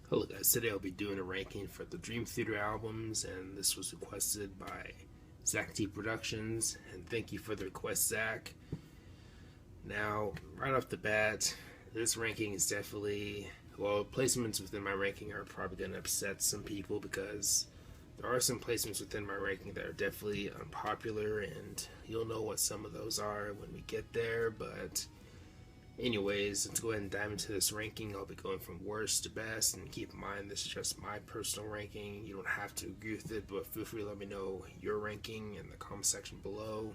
Hello guys, today I'll be doing a ranking for the Dream Theater albums, and this was requested by Zach T Productions, and thank you for the request, Zach. Now, right off the bat, this ranking is definitely, well, placements within my ranking are probably going to upset some people because there are some placements within my ranking that are definitely unpopular, and you'll know what some of those are when we get there, but anyways, let's go ahead and dive into this ranking. I'll be going from worst to best, and keep in mind this is just my personal ranking. You don't have to agree with it, but feel free to let me know your ranking in the comment section below.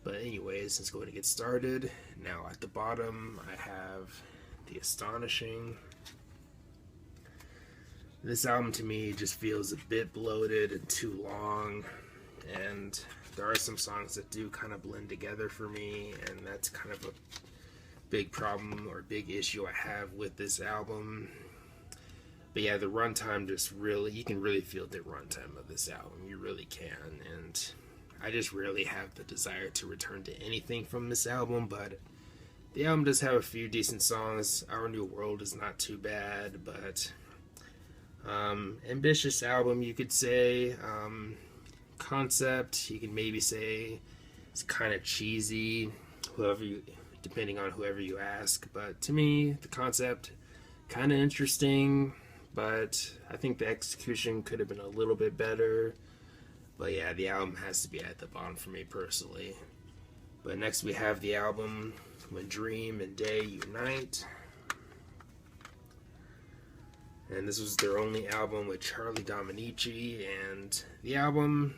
But anyways, let's go ahead and get started. Now at the bottom, I have The Astonishing. This album to me just feels a bit bloated and too long, and there are some songs that do kind of blend together for me, and that's kind of a big problem or big issue I have with this album. But yeah, the runtime just really, you can really feel the runtime of this album. You really can. And I just really have the desire to return to anything from this album. But the album does have a few decent songs. Our New World is not too bad. But ambitious album, you could say. Concept, you can maybe say it's kind of cheesy. Depending on whoever you ask. But to me, the concept kind of interesting, but I think the execution could have been a little bit better. But yeah, the album has to be at the bottom for me personally. But next we have the album When Dream and Day Unite. And this was their only album with Charlie Dominici, and the album,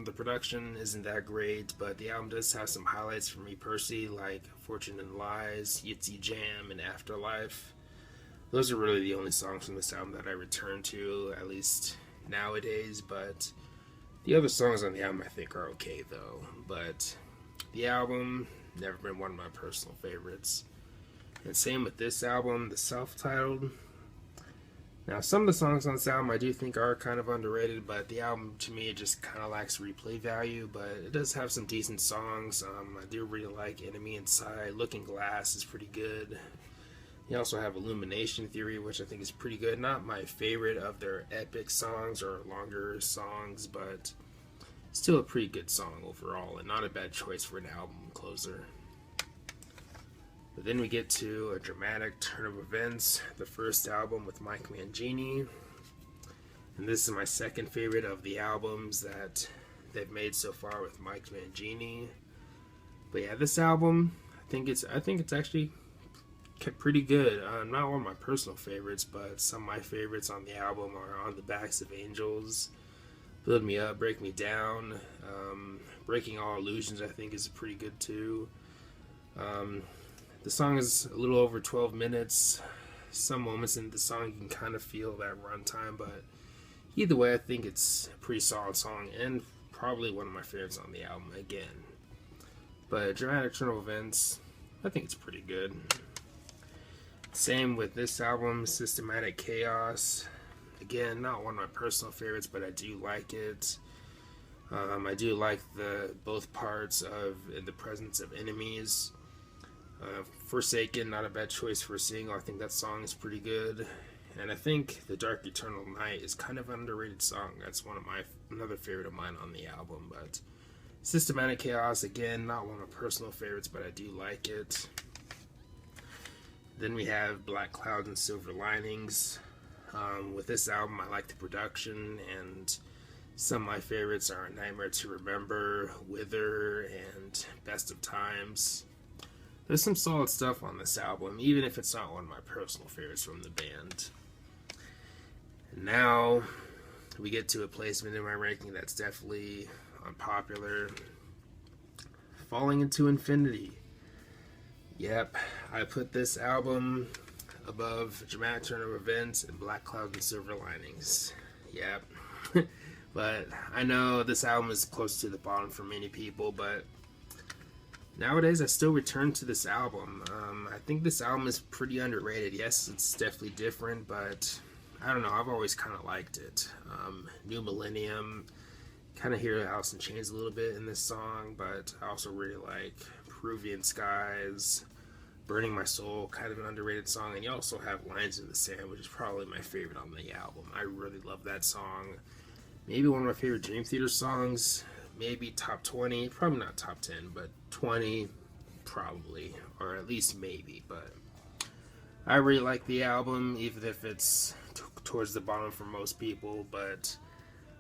the production isn't that great, but the album does have some highlights for me personally, like Fortune and Lies, Yitzy Jam, and Afterlife. Those are really the only songs from this album that I return to, at least nowadays, but the other songs on the album I think are okay though. But the album, never been one of my personal favorites. And same with this album, the self-titled. Now, some of the songs on this album I do think are kind of underrated, but the album to me it just kind of lacks replay value. But it does have some decent songs. I do really like Enemy Inside. Looking Glass is pretty good. You also have Illumination Theory, which I think is pretty good. Not my favorite of their epic songs or longer songs, but still a pretty good song overall, and not a bad choice for an album closer. But then we get to A Dramatic Turn of Events, the first album with Mike Mangini. And this is my second favorite of the albums that they've made so far with Mike Mangini. But yeah, this album, I think it's actually pretty good. Not one of my personal favorites, but some of my favorites on the album are On the Backs of Angels, Build Me Up, Break Me Down. Breaking All Illusions I think is pretty good too. The song is a little over 12 minutes. Some moments in the song you can kind of feel that runtime, but either way, I think it's a pretty solid song and probably one of my favorites on the album again. But Dramatic Turn of Events, I think it's pretty good. Same with this album, Systematic Chaos. Again, not one of my personal favorites, but I do like it. I do like the both parts of In the Presence of Enemies. Forsaken, not a bad choice for a single. I think that song is pretty good. And I think The Dark Eternal Night is kind of an underrated song. That's another favorite of mine on the album. But Systematic Chaos, again, not one of my personal favorites, but I do like it. Then we have Black Clouds and Silver Linings. With this album, I like the production, and some of my favorites are Nightmare to Remember, Wither, and Best of Times. There's some solid stuff on this album, even if it's not one of my personal favorites from the band. And now we get to a placement in my ranking that's definitely unpopular. Falling into Infinity. Yep, I put this album above Dramatic Turn of Events and Black Clouds and Silver Linings. Yep. But I know this album is close to the bottom for many people, but nowadays, I still return to this album. I think this album is pretty underrated. Yes, it's definitely different, but I don't know. I've always kind of liked it. New Millennium, kind of hear Alice in Chains a little bit in this song, but I also really like Peruvian Skies, Burning My Soul, kind of an underrated song. And you also have Lines in the Sand, which is probably my favorite on the album. I really love that song. Maybe one of my favorite Dream Theater songs. Maybe top 20. Probably not top 10, but 20 probably. Or at least maybe. But I really like the album, even if it's towards the bottom for most people. But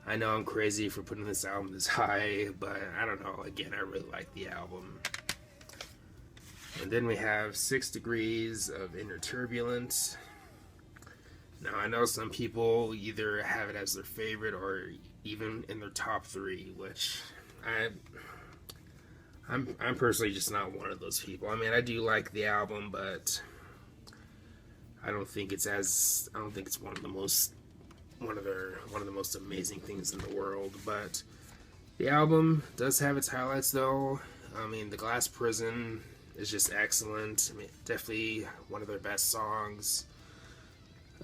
I know I'm crazy for putting this album this high. But I don't know. Again, I really like the album. And then we have 6 Degrees of Inner Turbulence. Now, I know some people either have it as their favorite or even in their top 3, which I'm personally just not one of those people. I mean, I do like the album, but I don't think it's one of the most amazing things in the world. But the album does have its highlights, though. I mean, The Glass Prison is just excellent. I mean, definitely one of their best songs.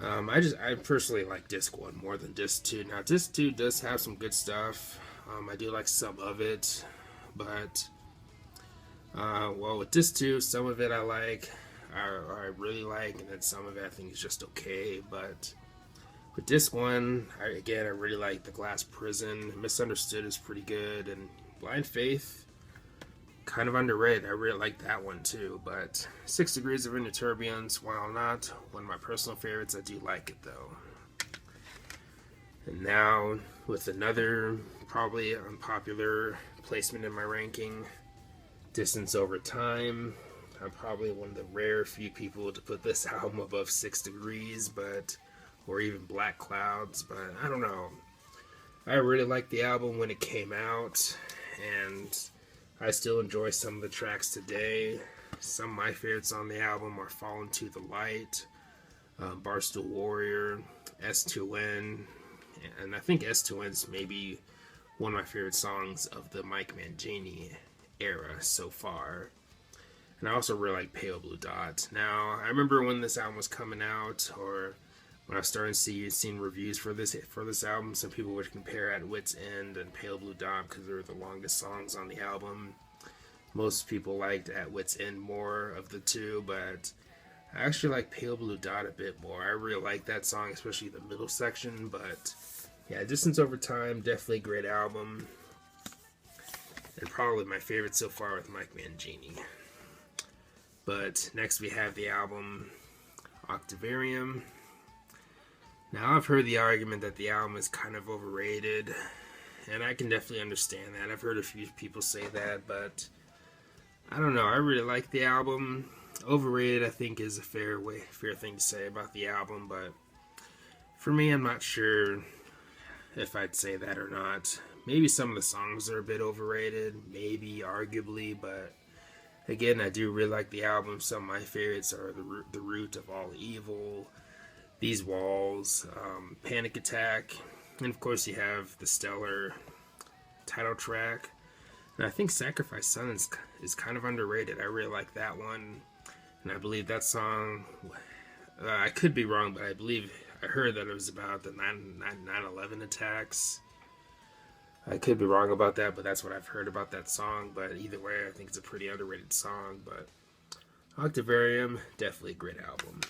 I personally like Disc 1 more than Disc 2. Now, Disc 2 does have some good stuff. I do like some of it, but with Disc 2, some of it I like, I really like, and then some of it I think is just okay. But with Disc 1, I really like The Glass Prison. Misunderstood is pretty good, and Blind Faith, kind of underrated. I really like that one too. But 6 Degrees of Inner Turbulence, while not one of my personal favorites, I do like it though. And now with another probably unpopular placement in my ranking, Distance Over Time. I'm probably one of the rare few people to put this album above 6 Degrees, or even Black Clouds. But I don't know. I really liked the album when it came out, and I still enjoy some of the tracks today. Some of my favorites on the album are Fall Into the Light, Barstool Warrior, S2N, and I think S2N is maybe one of my favorite songs of the Mike Mangini era so far. And I also really like Pale Blue Dot. Now, I remember when this album was coming out, or when I was starting to seeing reviews for this album, some people would compare At Wit's End and Pale Blue Dot because they were the longest songs on the album. Most people liked At Wit's End more of the two, but I actually like Pale Blue Dot a bit more. I really like that song, especially the middle section. But yeah, Distance Over Time, definitely a great album, and probably my favorite so far with Mike Mangini. But next we have the album Octavarium. Now, I've heard the argument that the album is kind of overrated, and I can definitely understand that. I've heard a few people say that, but I don't know. I really like the album. Overrated, I think, is a fair thing to say about the album, but for me, I'm not sure if I'd say that or not. Maybe some of the songs are a bit overrated, maybe, arguably, but again, I do really like the album. Some of my favorites are The Root of All Evil, These Walls, Panic Attack, and of course you have the stellar title track. And I think Sacrifice Son is kind of underrated. I really like that one, and I believe that song, I could be wrong, but I heard that it was about the 9/11 attacks. I could be wrong about that, but that's what I've heard about that song. But either way, I think it's a pretty underrated song. But Octavarium, definitely a great album.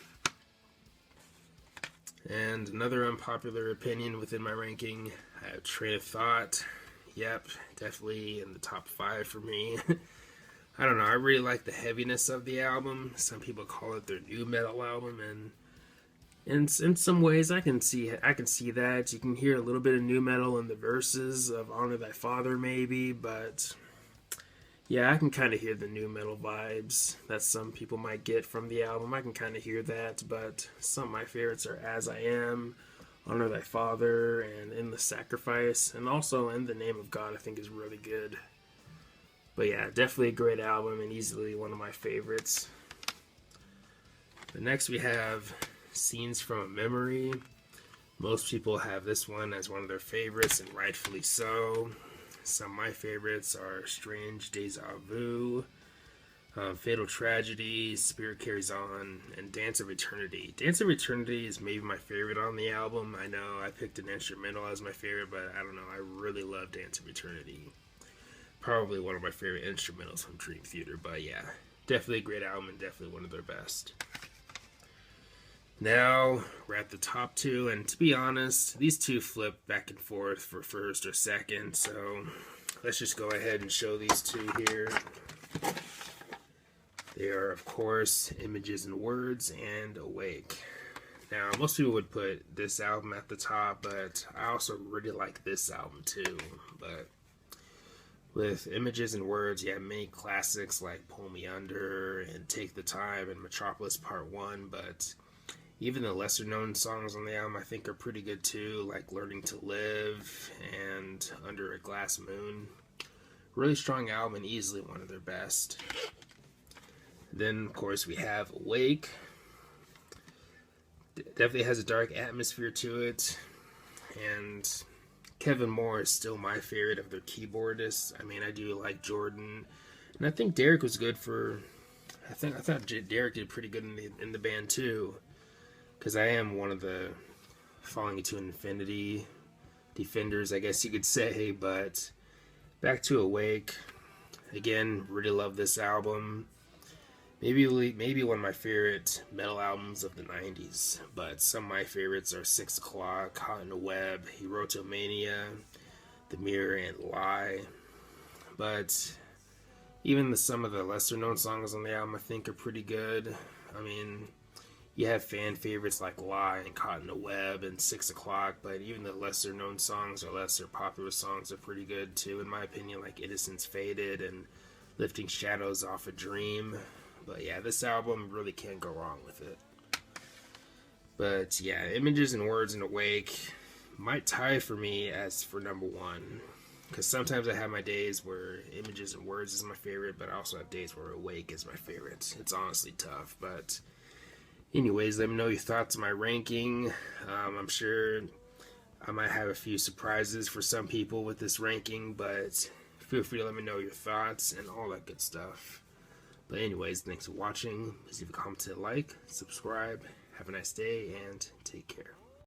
And another unpopular opinion within my ranking, I have Train of Thought. Yep, definitely in the top 5 for me. I don't know, I really like the heaviness of the album. Some people call it their new metal album, and in some ways I can see that. You can hear a little bit of new metal in the verses of Honor Thy Father maybe, but yeah, I can kind of hear the new metal vibes that some people might get from the album. I can kind of hear that, but some of my favorites are As I Am, Honor Thy Father, and In the Sacrifice, and also In the Name of God I think is really good. But yeah, definitely a great album and easily one of my favorites. But next we have Scenes from a Memory. Most people have this one as one of their favorites, and rightfully so. Some of my favorites are Strange Deja Vu, Fatal Tragedy, Spirit Carries On, and Dance of Eternity. Dance of Eternity is maybe my favorite on the album. I know I picked an instrumental as my favorite, but I don't know, I really love Dance of Eternity. Probably one of my favorite instrumentals from Dream Theater, but yeah, definitely a great album and definitely one of their best. Now we're at the top two, and to be honest, these two flip back and forth for first or second, so let's just go ahead and show these two here. They are, of course, Images and Words and Awake. Now, most people would put this album at the top, but I also really like this album too. But with Images and Words, you have many classics like Pull Me Under and Take the Time and Metropolis Part 1, but even the lesser known songs on the album I think are pretty good too, like Learning to Live and Under a Glass Moon. Really strong album and easily one of their best. Then, of course, we have Awake. Definitely has a dark atmosphere to it, and Kevin Moore is still my favorite of their keyboardists. I mean, I do like Jordan, and I think Derek was good for. I thought Derek did pretty good in the band too, because I am one of the Falling Into Infinity defenders, I guess you could say. But back to Awake, again, really love this album. Maybe one of my favorite metal albums of the 90s, but some of my favorites are 6 O'Clock, Caught in a Web, Erotomania, The Mirror, and Lie. But even some of the lesser known songs on the album I think are pretty good. I mean, you have fan favorites like Lie and Caught in a Web and 6 O'Clock, but even the lesser known songs or lesser popular songs are pretty good too, in my opinion, like Innocence Faded and Lifting Shadows Off a Dream. But yeah, this album really can't go wrong with it. But yeah, Images and Words and Awake might tie for me as for number one. Because sometimes I have my days where Images and Words is my favorite, but I also have days where Awake is my favorite. It's honestly tough. But anyways, let me know your thoughts on my ranking. I'm sure I might have a few surprises for some people with this ranking, but feel free to let me know your thoughts and all that good stuff. But anyways, thanks for watching. Please leave a comment, like, subscribe. Have a nice day, and take care.